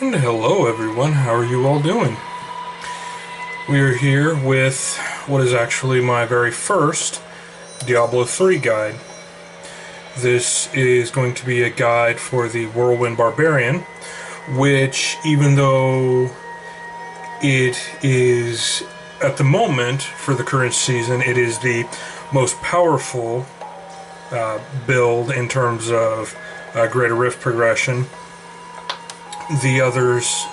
And hello everyone, how are you all doing? We are here with what is actually my very first Diablo 3 guide. This is going to be a guide for the Whirlwind Barbarian, which, even though it is, at the moment, for the current season, it is the most powerful build in terms of greater rift progression. The others,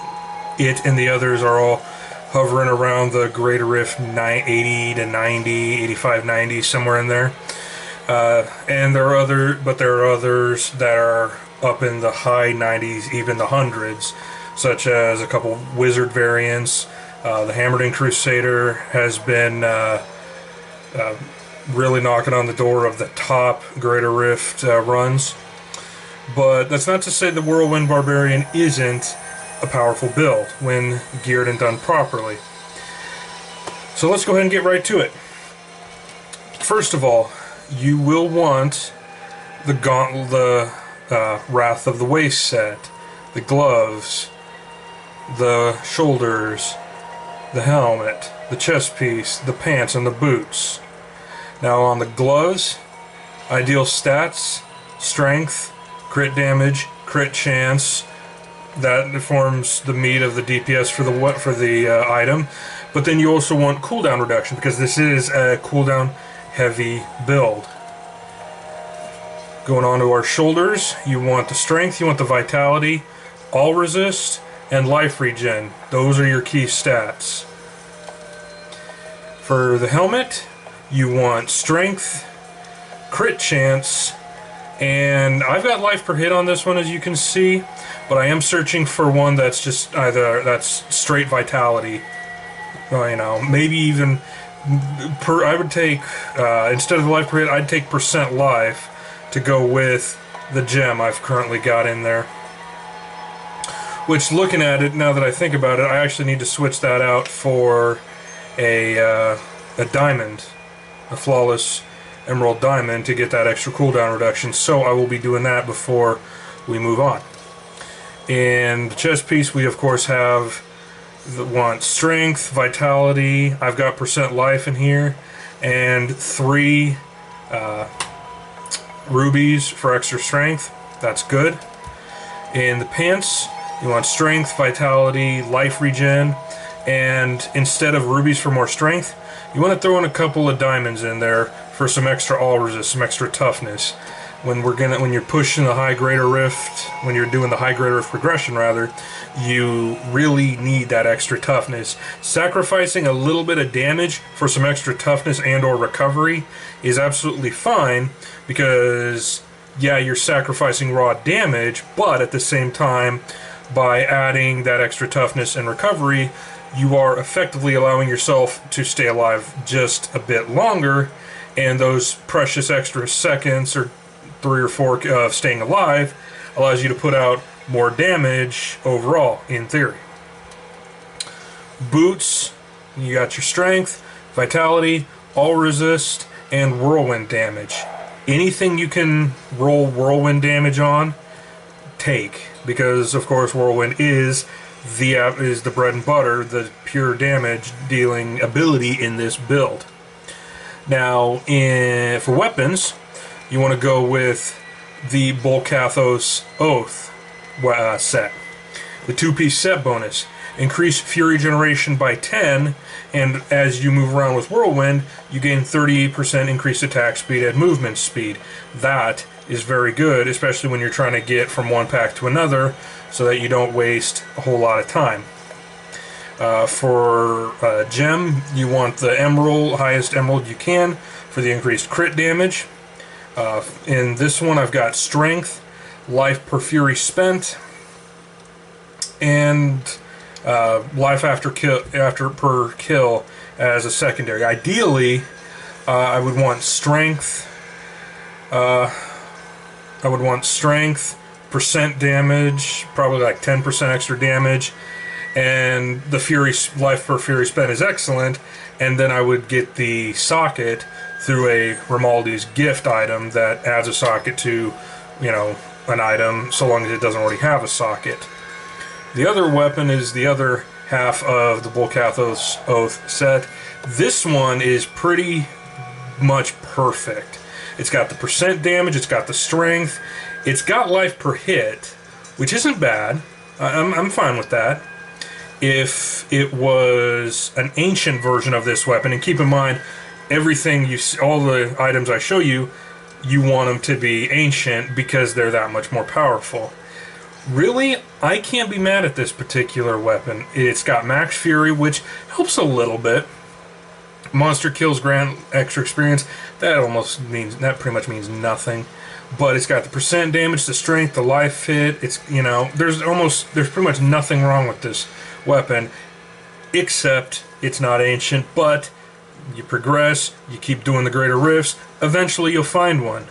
it and the others are all hovering around the greater rift 80 to 90, 85, 90, somewhere in there. And there are others that are up in the high 90s, even the hundreds, such as a couple wizard variants. The Hammered-In Crusader has been really knocking on the door of the top greater rift runs. But that's not to say the Whirlwind Barbarian isn't a powerful build when geared and done properly. So let's go ahead and get right to it. First of all, you will want the gauntlet, the Wrath of the Waste set, the gloves, the shoulders, the helmet, the chest piece, the pants, and the boots. Now on the gloves, ideal stats: strength, crit damage, crit chance. That forms the meat of the DPS for the item. But then you also want cooldown reduction, because this is a cooldown heavy build. Going on to our shoulders, you want the strength, you want the vitality, all resist, and life regen. Those are your key stats. For the helmet, you want strength, crit chance, and I've got life per hit on this one, as you can see, but I am searching for one that's just that's straight vitality. You know, maybe even I would take instead of the life per hit, I'd take percent life to go with the gem I've currently got in there. Which, looking at it now that I think about it, I actually need to switch that out for a diamond, a flawless emerald diamond, to get that extra cooldown reduction, so I will be doing that before we move on. In the chest piece, we of course want strength, vitality. I've got percent life in here, and 3 rubies for extra strength. That's good. In the pants, you want strength, vitality, life regen, and instead of rubies for more strength, you want to throw in a couple of diamonds in there for some extra all resist, some extra toughness. When you're pushing the high greater rift, when you're doing the high greater rift progression rather, you really need that extra toughness. Sacrificing a little bit of damage for some extra toughness and or recovery is absolutely fine, because yeah, you're sacrificing raw damage, but at the same time, by adding that extra toughness and recovery, you are effectively allowing yourself to stay alive just a bit longer, and those precious extra seconds, or 3 or 4 of staying alive, allows you to put out more damage overall, in theory. Boots, you got your strength, vitality, all resist, and whirlwind damage. Anything you can roll whirlwind damage on, take, because of course whirlwind is the bread and butter, the pure damage dealing ability in this build. Now, for weapons, you want to go with the Bolcathos Oath set. The 2-piece set bonus. Increase fury generation by 10, and as you move around with Whirlwind, you gain 38% increased attack speed and movement speed. That is very good, especially when you're trying to get from one pack to another, so that you don't waste a whole lot of time. For gem, you want the emerald, highest emerald you can, for the increased crit damage. In this one, I've got strength, life per fury spent, and life per kill as a secondary. Ideally, I would want strength. Percent damage, probably like 10% extra damage, and the fury life per fury spent is excellent. And then I would get the socket through a Rimaldi's gift item that adds a socket to, you know, an item, so long as it doesn't already have a socket. The other weapon is the other half of the Bullcathos Oath set. This one is pretty much perfect. It's got the percent damage, it's got the strength, it's got life per hit, which isn't bad. I'm fine with that. If it was an ancient version of this weapon, and keep in mind, everything you see, all the items I show you, you want them to be ancient because they're that much more powerful. Really, I can't be mad at this particular weapon. It's got max fury, which helps a little bit. Monster kills grant extra experience. That pretty much means nothing. But it's got the percent damage, the strength, the life hit. It's, you know, there's pretty much nothing wrong with this weapon, except it's not ancient. But you progress, you keep doing the greater rifts. Eventually, you'll find one.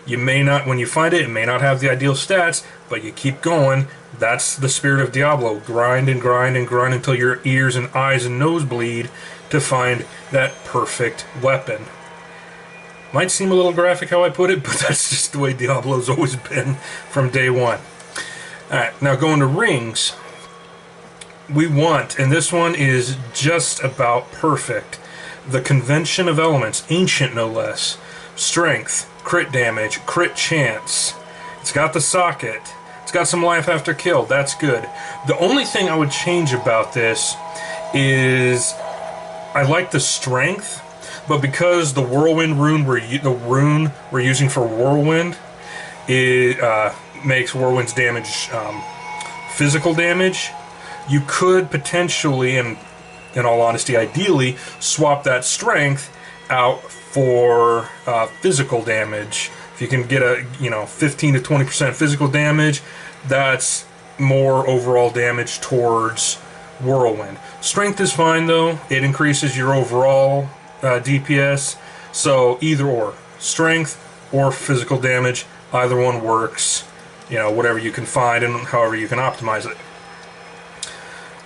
You may not, when you find it, it may not have the ideal stats, but you keep going. That's the spirit of Diablo. Grind and grind and grind until your ears and eyes and nose bleed to find that perfect weapon. Might seem a little graphic how I put it, but that's just the way Diablo's always been from day one. Alright, now going to rings. We want, and this one is just about perfect, the convention of elements, ancient no less. Strength, crit damage, crit chance. It's got the socket. It's got some life after kill. That's good. The only thing I would change about this is I like the strength, but because the whirlwind rune we're using for whirlwind, it makes whirlwind's damage physical damage. You could potentially, and in all honesty, ideally, swap that strength out for physical damage. If you can get a 15 to 20% physical damage, that's more overall damage towards whirlwind. Strength is fine though. It increases your overall DPS. So either or, strength or physical damage, either one works. You know, whatever you can find and however you can optimize it.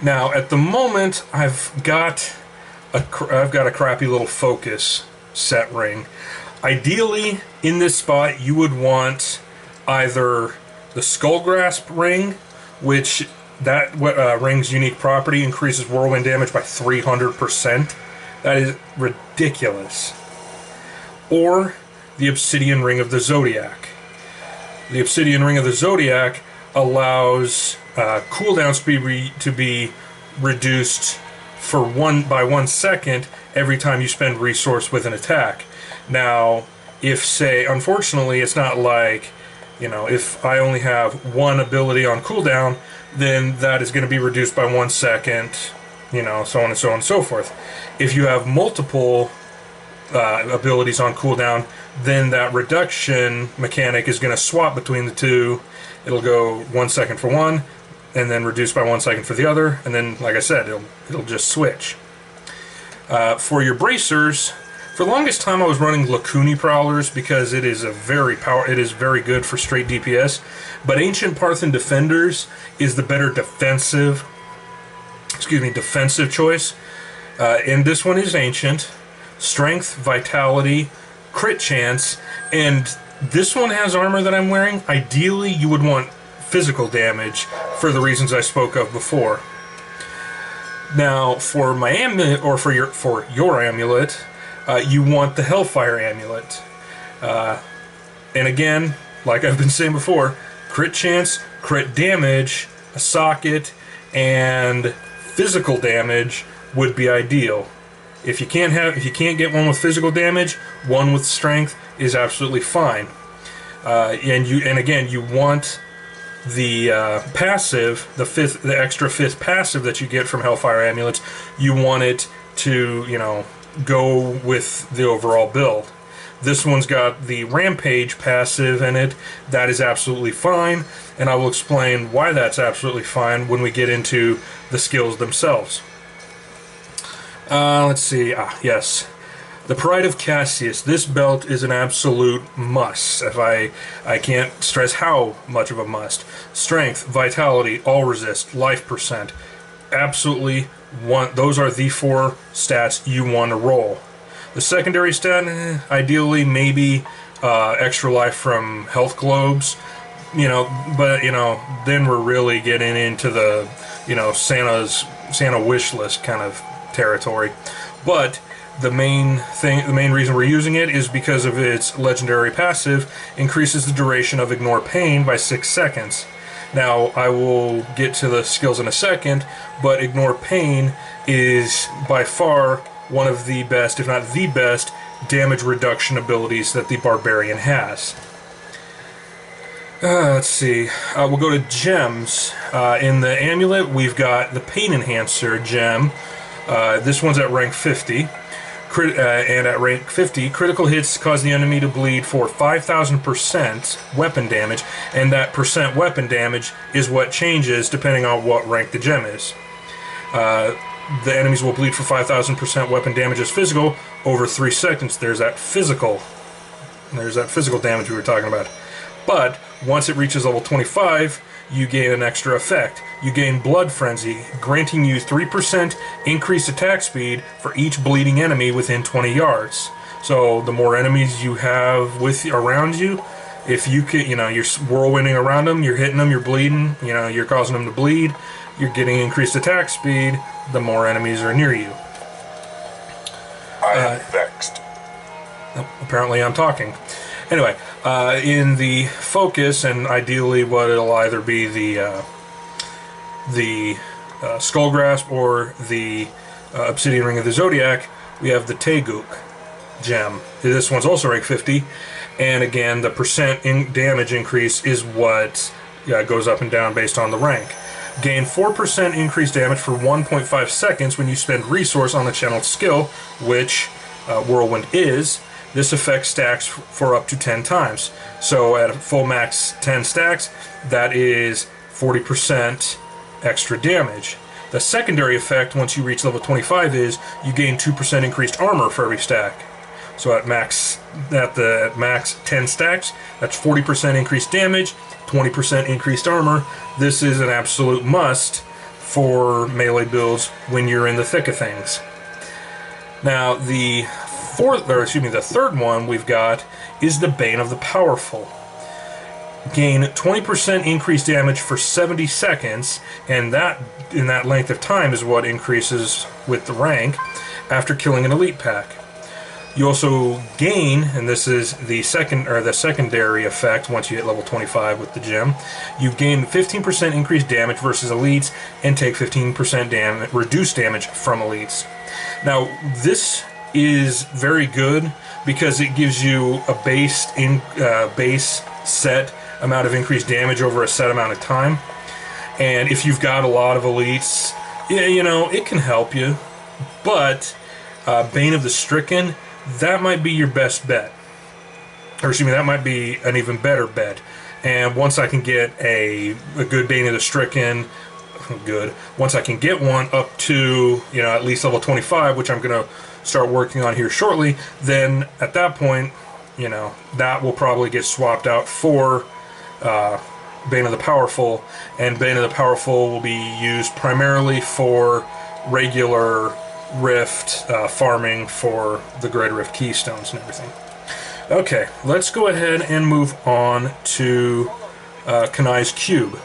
Now at the moment, I've got a crappy little focus set ring. Ideally, in this spot, you would want either the Skull Grasp ring, which that ring's unique property increases whirlwind damage by 300%. That is ridiculous. Or the Obsidian Ring of the Zodiac. The Obsidian Ring of the Zodiac allows cooldowns to be reduced by 1 second every time you spend resource with an attack. Now, if, say, unfortunately, it's not like, if I only have one ability on cooldown, then that is going to be reduced by 1 second, so on and so on and so forth. If you have multiple abilities on cooldown, then that reduction mechanic is going to swap between the two. It'll go 1 second for one, and then reduce by 1 second for the other, and then, like I said, it'll just switch. For your bracers, for the longest time I was running Lacuni Prowlers because it is very good for straight DPS, but Ancient Parthan Defenders is the better defensive choice. And this one is Ancient, Strength, Vitality, Crit Chance, and this one has armor that I'm wearing. Ideally, you would want physical damage for the reasons I spoke of before. Now, for my amulet, or for your amulet, you want the Hellfire Amulet. And again, like I've been saying before, crit chance, crit damage, a socket, and physical damage would be ideal. If you can't get one with physical damage, one with strength is absolutely fine. And again, you want the passive, the extra fifth passive that you get from Hellfire Amulets. You want it to, go with the overall build. This one's got the Rampage passive in it. That is absolutely fine, and I will explain why that's absolutely fine when we get into the skills themselves. Let's see. Yes. The Pride of Cassius. This belt is an absolute must. I can't stress how much of a must. Strength, Vitality, All Resist, Life Percent. Absolutely those are the 4 stats you want to roll. The secondary stat, ideally maybe extra life from health globes, you know, but you know, then we're really getting into the, you know, Santa wish list kind of territory. But the main reason we're using it is because of its legendary passive increases the duration of Ignore Pain by 6 seconds. Now, I will get to the skills in a second, but Ignore Pain is by far one of the best, if not the best, damage reduction abilities that the Barbarian has. Let's see. We'll go to gems. In the amulet, we've got the Pain Enhancer gem. This one's at rank 50. And at rank 50, critical hits cause the enemy to bleed for 5,000% weapon damage, and that percent weapon damage is what changes depending on what rank the gem is. The enemies will bleed for 5,000% weapon damage as physical over 3 seconds. There's that physical damage we were talking about. But once it reaches level 25, you gain an extra effect. You gain Blood Frenzy, granting you 3% increased attack speed for each bleeding enemy within 20 yards. So the more enemies you have around you, if you could, you know, you're whirlwinding around them, you're hitting them, you're bleeding, you know, you're causing them to bleed, you're getting increased attack speed, the more enemies are near you. I am vexed. Apparently I'm talking. Anyway, in the focus, and ideally what it'll either be the Skull Grasp or the Obsidian Ring of the Zodiac, we have the Taeguk gem. This one's also rank 50, and again, the percent damage increase is what goes up and down based on the rank. Gain 4% increased damage for 1.5 seconds when you spend resource on the channeled skill, which Whirlwind is. This effect stacks for up to 10 times. So at a full max 10 stacks, that is 40% extra damage. The secondary effect once you reach level 25 is you gain 2% increased armor for every stack. So at the max 10 stacks, that's 40% increased damage, 20% increased armor. This is an absolute must for melee builds when you're in the thick of things. Now the third one we've got is the Bane of the Powerful. Gain 20% increased damage for 70 seconds, and that in that length of time is what increases with the rank after killing an elite pack. You also gain, and this is the secondary effect once you hit level 25 with the gem, you gain 15% increased damage versus elites and take 15% reduced damage from elites. Now this is very good because it gives you a base set amount of increased damage over a set amount of time, and if you've got a lot of elites, you know, it can help you. But Bane of the Stricken, that might be your best bet, or excuse me, that might be an even better bet. And once I can get a good Bane of the Stricken, once I can get one up to, you know, at least level 25, which I'm gonna start working on here shortly, then at that point, you know, that will probably get swapped out for Bane of the Powerful, and Bane of the Powerful will be used primarily for regular Rift farming for the Greater Rift Keystones and everything. Okay, let's go ahead and move on to Kanai's Cube.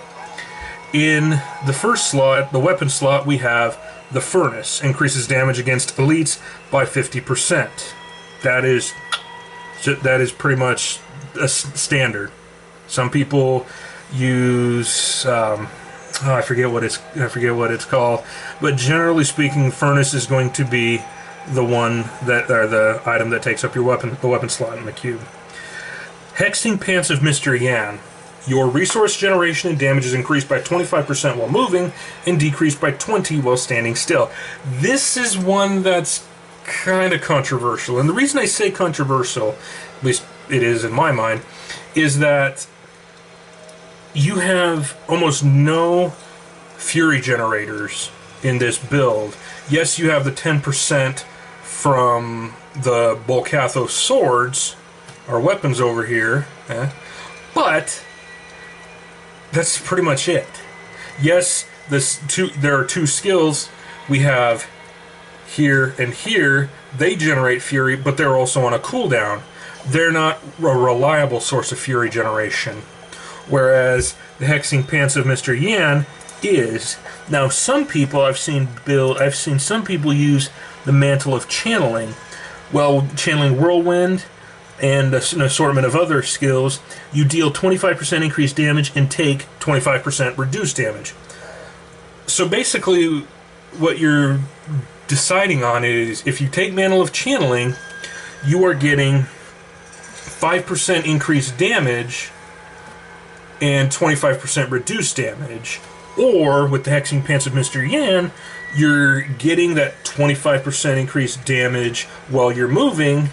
In the first slot, the weapon slot, we have the Furnace. Increases damage against elites by 50%. That is pretty much a standard. Some people use I forget what it's called, but generally speaking, Furnace is going to be the one that, or the item that takes up the weapon slot in the cube. Hexing Pants of Mr. Yan. Your resource generation and damage is increased by 25% while moving and decreased by 20% while standing still. This is one that's kind of controversial, and the reason I say controversial, at least it is in my mind, is that you have almost no fury generators in this build. Yes, you have the 10% from the Bolcathos swords, our weapons over here, but that's pretty much it. Yes, there are two skills we have here and here. They generate fury, but they're also on a cooldown. They're not a reliable source of fury generation. whereas the Hexing Pants of Mr. Yan is. Now, some people I've seen some people use the Mantle of Channeling. Well, channeling Whirlwind and an assortment of other skills, you deal 25% increased damage and take 25% reduced damage. So basically, what you're deciding on is, if you take Mantle of Channeling, you are getting 5% increased damage and 25% reduced damage. Or, with the Hexing Pants of Mr. Yan, you're getting that 25% increased damage while you're moving,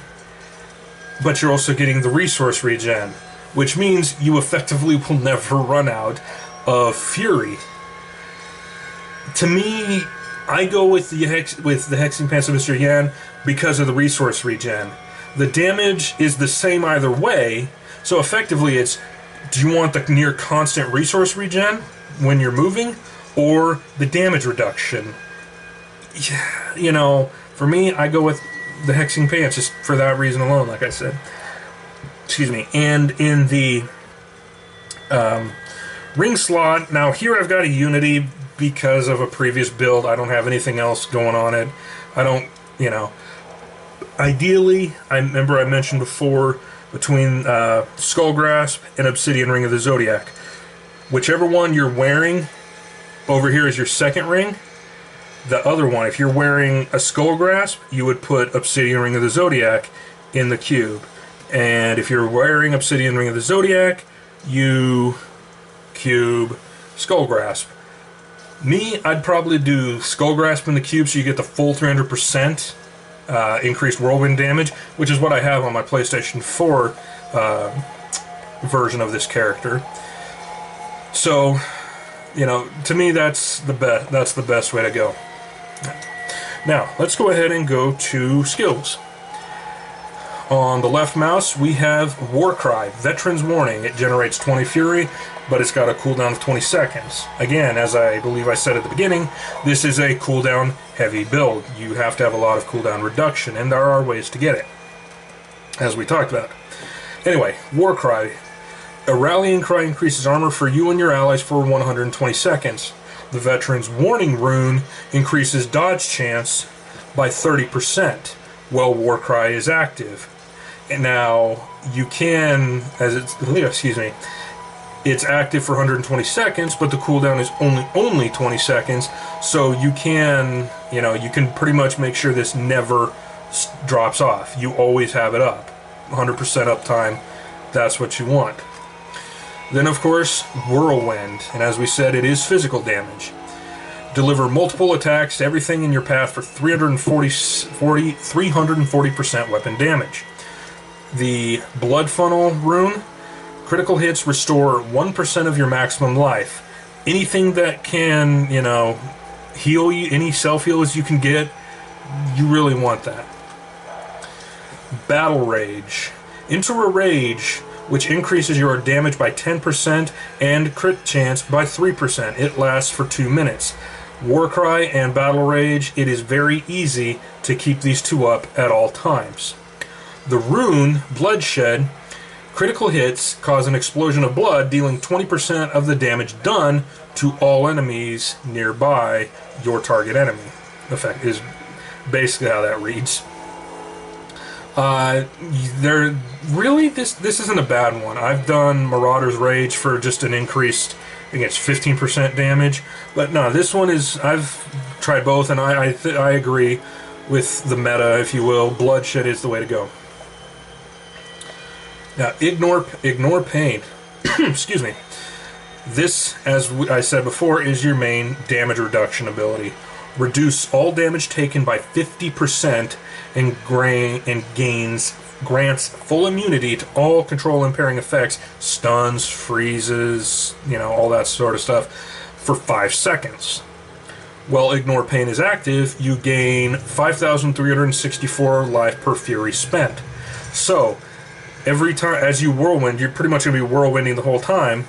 but you're also getting the resource regen, which means you effectively will never run out of Fury. To me, I go with the Hexing Pants of Mr. Yan because of the resource regen. The damage is the same either way, so effectively it's, do you want the near constant resource regen when you're moving, or the damage reduction? You know, for me, I go with the Hexing Pants just for that reason alone, like I said. Excuse me. And in the ring slot, now here I've got a Unity because of a previous build. I don't have anything else going on it. I don't, you know. Ideally, I remember I mentioned before, between Skull Grasp and Obsidian Ring of the Zodiac. Whichever one you're wearing, over here is your second ring. The other one, if you're wearing a Skull Grasp, you would put Obsidian Ring of the Zodiac in the cube. And if you're wearing Obsidian Ring of the Zodiac, you cube Skull Grasp. Me, I'd probably do Skull Grasp in the cube so you get the full 300% increased whirlwind damage, which is what I have on my PlayStation 4 version of this character. So, you know, to me that's the best. That's the best way to go. Now, let's go ahead and go to skills. On the left mouse, we have Warcry, Veteran's Warning. It generates 20 Fury, but it's got a cooldown of 20 seconds. Again, as I believe I said at the beginning, this is a cooldown heavy build. You have to have a lot of cooldown reduction, and there are ways to get it, as we talked about. Anyway, Warcry. A rallying cry increases armor for you and your allies for 120 seconds. The Veteran's Warning rune increases dodge chance by 30% while Warcry is active. And now, you can, it's active for 120 seconds, but the cooldown is only 20 seconds, so you can, you know, you can pretty much make sure this never drops off. You always have it up. 100% uptime, that's what you want. Then, of course, Whirlwind, and as we said, it is physical damage. Deliver multiple attacks to everything in your path for 340% weapon damage. The Blood Funnel rune, critical hits restore 1% of your maximum life. Anything that can, you know, heal you, any self-heals you can get, you really want that. Battle Rage. Enter a rage which increases your damage by 10% and crit chance by 3%. It lasts for 2 minutes. Warcry and Battle Rage, it is very easy to keep these two up at all times. The rune, Bloodshed, critical hits cause an explosion of blood, dealing 20% of the damage done to all enemies nearby your target enemy. Effect is basically how that reads. This isn't a bad one. I've done Marauder's Rage for just an increased, I think it's 15% damage. But no, this one is, I've tried both, and I agree with the meta, if you will. Bloodshed is the way to go. Now, Ignore Pain. Excuse me. This, as I said before, is your main damage reduction ability. Reduce all damage taken by 50% and grants full immunity to all control impairing effects, stuns, freezes, you know, all that sort of stuff, for 5 seconds. While Ignore Pain is active, you gain 5,364 life per Fury spent. So, every time, as you whirlwind, you're pretty much going to be whirlwinding the whole time.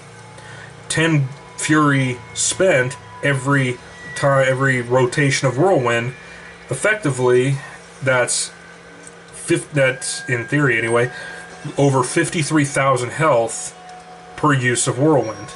10 Fury spent every time, every rotation of whirlwind. Effectively, that's in theory anyway, over 53,000 health per use of Whirlwind.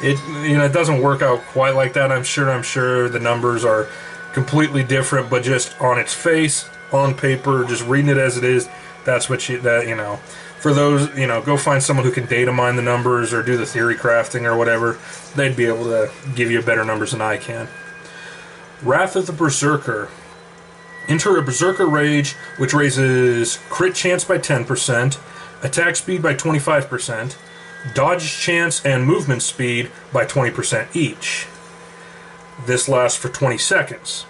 It it doesn't work out quite like that. I'm sure the numbers are completely different, but just on its face, on paper, just reading it as it is, that's what for those, go find someone who can data mine the numbers or do the theory crafting or whatever. They'd be able to give you better numbers than I can. Wrath of the Berserker. Enter a Berserker Rage, which raises crit chance by 10%, attack speed by 25%, dodge chance and movement speed by 20% each. This lasts for 20 seconds.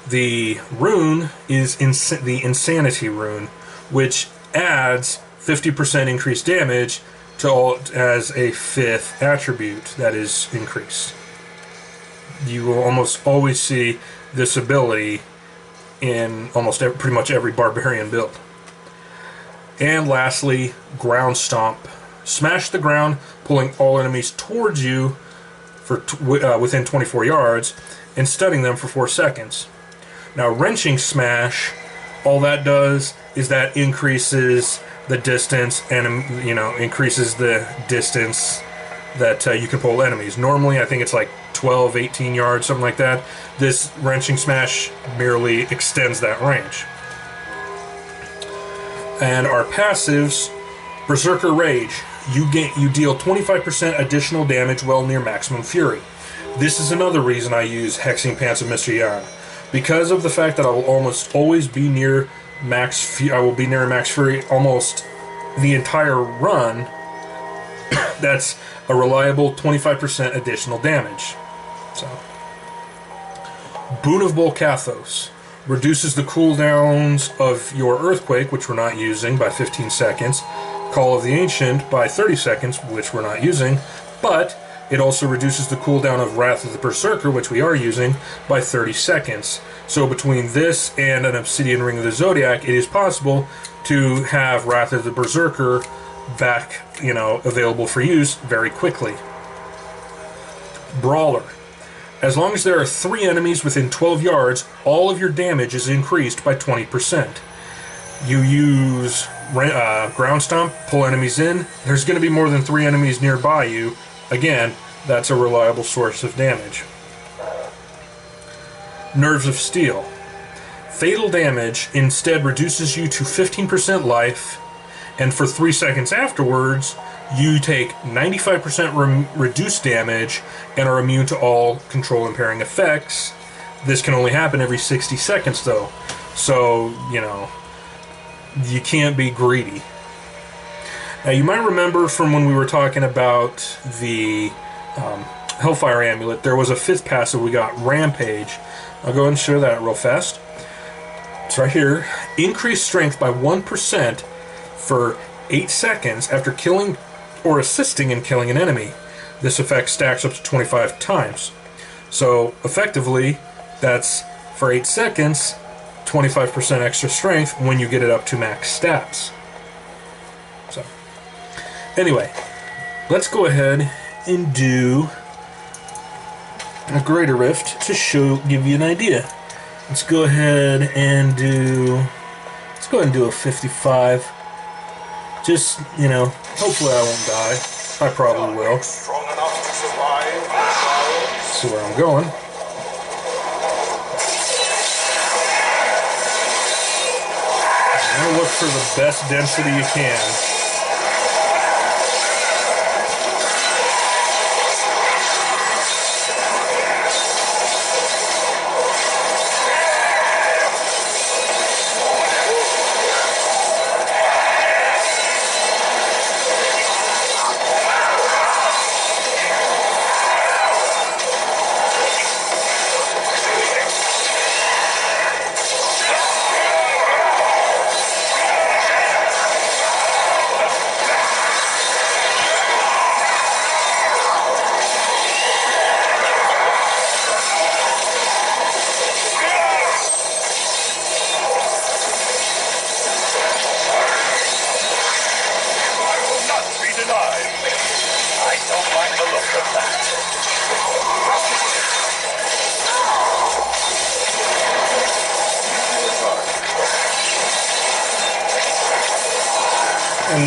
The rune is the Insanity rune, which adds 50% increased damage to all as a 5th attribute that is increased. You will almost always see this ability in pretty much every barbarian build. And lastly, Ground Stomp. Smash the ground, pulling all enemies towards you for within 24 yards and stunning them for 4 seconds. Now, Wrenching Smash, all that does is that increases the distance and increases the distance that you can pull enemies. Normally, I think it's like 12, 18 yards, something like that. This Wrenching Smash merely extends that range. And our passives, Berserker Rage. You deal 25% additional damage well near maximum fury. This is another reason I use Hexing Pants of Mr. Yarn. Because of the fact that I will almost always be near max fury almost the entire run. That's a reliable 25% additional damage. So, Boon of Bolcathos reduces the cooldowns of your Earthquake, which we're not using, by 15 seconds. Call of the Ancient by 30 seconds, which we're not using, but it also reduces the cooldown of Wrath of the Berserker, which we are using, by 30 seconds. So between this and an Obsidian Ring of the Zodiac, it is possible to have Wrath of the Berserker back, available for use very quickly. Brawler. As long as there are 3 enemies within 12 yards, all of your damage is increased by 20%. You use Ground Stomp, pull enemies in. There's going to be more than 3 enemies nearby you. Again, that's a reliable source of damage. Nerves of Steel. Fatal damage instead reduces you to 15% life, and for 3 seconds afterwards, you take 95% reduced damage and are immune to all control impairing effects. This can only happen every 60 seconds, though. So, you can't be greedy. Now, you might remember from when we were talking about the Hellfire Amulet, there was a 5th passive we got, Rampage. I'll go ahead and show that real fast. It's right here. Increase strength by 1% for 8 seconds after killing or assisting in killing an enemy. This effect stacks up to 25 times. So, effectively, that's for 8 seconds, 25% extra strength when you get it up to max stats. So, anyway, let's go ahead and do a Greater Rift to give you an idea. Let's go ahead and do a 55. Just, hopefully I won't die. I probably will. Strong enough to survive. See where I'm going. Look for the best density you can.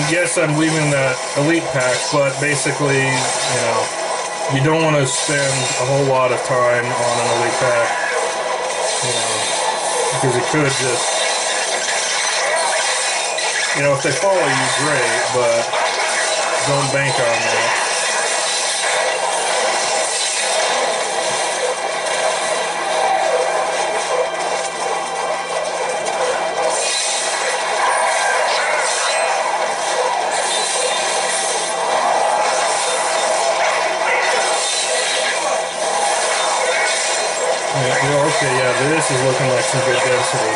yes, I'm leaving that elite pack, but basically, you know, you don't want to spend a whole lot of time on an elite pack, you know, because it could just, you know, if they follow you, great, but don't bank on that. Well, okay, yeah, this is looking like some good density.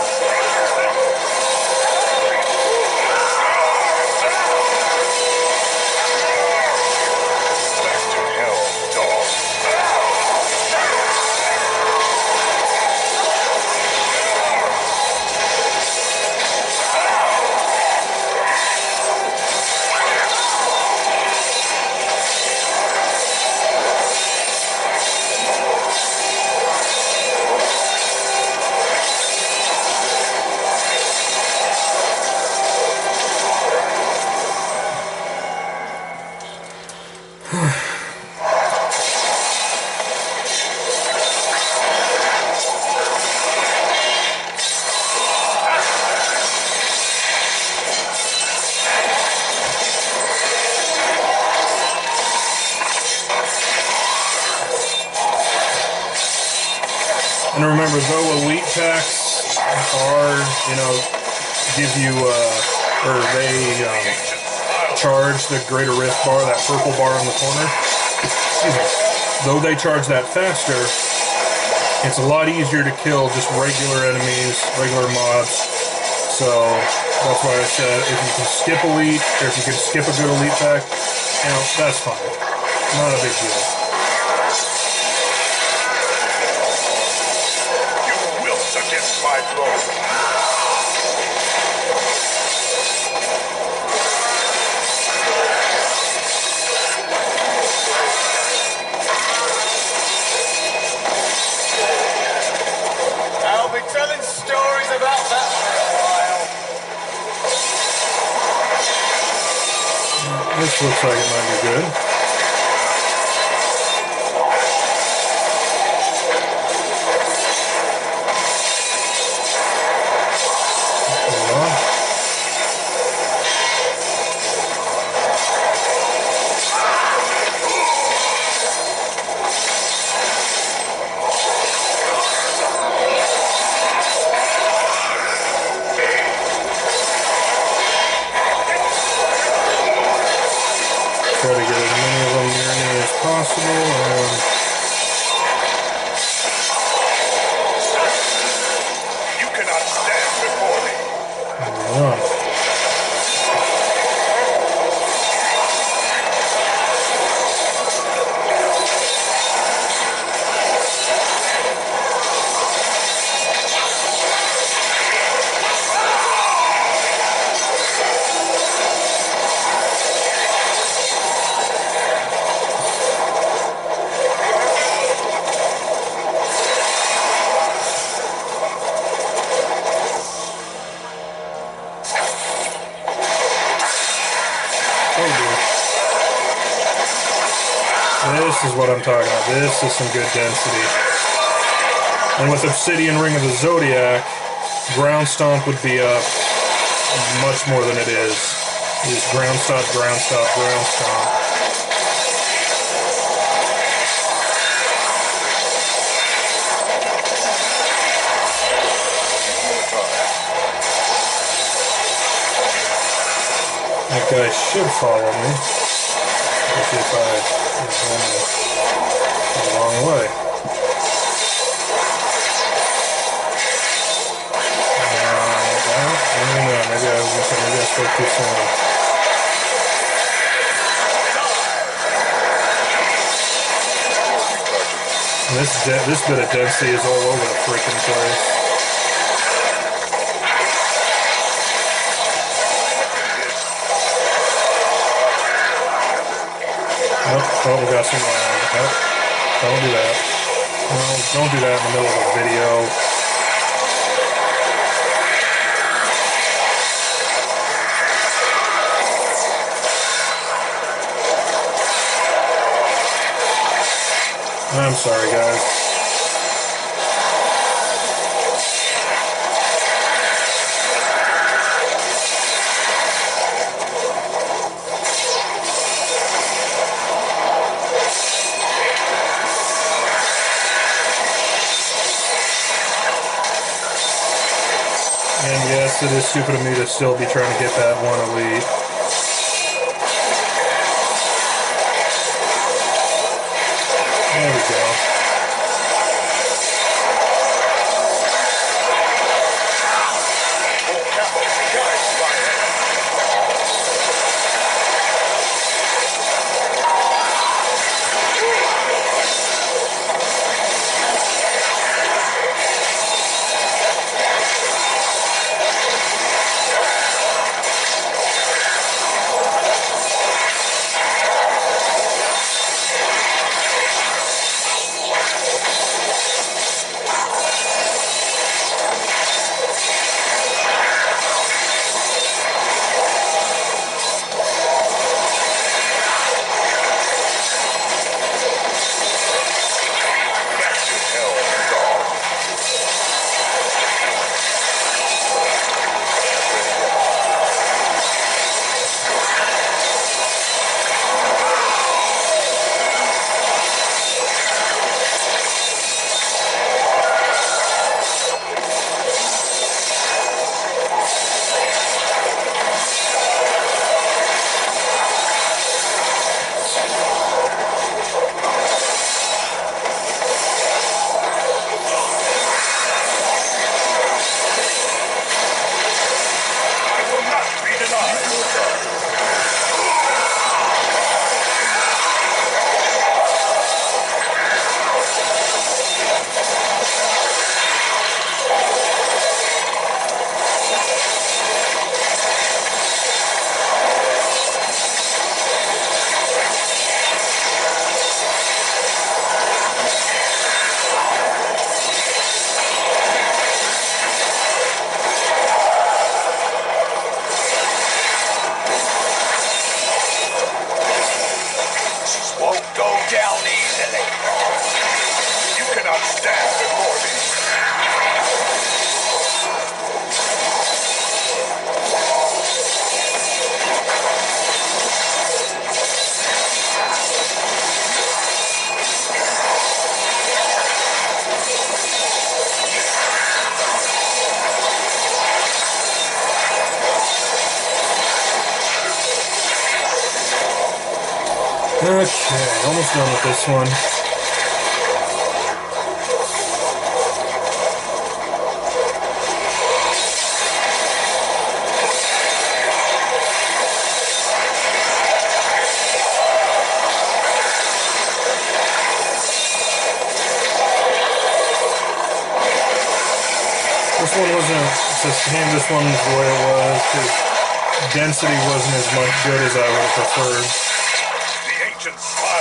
And remember, though elite packs are, you know, give you, or they charge the greater risk bar, that purple bar in the corner. Excuse me. Though they charge that faster, it's a lot easier to kill just regular enemies, regular mobs. So that's why I said if you can skip elite, or if you can skip a good elite pack, you know, that's fine. Not a big deal. Against my blow. I'll be telling stories about that for a while. This looks like it might be good. Try to get as many of them near me as possible. You cannot stand before me. Yeah. This is what I'm talking about. This is some good density. And with Obsidian Ring of the Zodiac, Ground Stomp would be up much more than it is. It's Ground Stomp, Ground Stomp, Ground Stomp. That guy should follow me. If I the wrong way. I don't know. Maybe I spoke too soon. This bit of density is all over the freaking place. Oh, we got some nope, don't do that. No, don't do that in the middle of a video. I'm sorry, guys. And yes, it is stupid of me to still be trying to get that one elite. There we go. Okay, almost done with this one. This one wasn't just him, this one was the way it was, because density wasn't as much good as I would have preferred. The ancient slide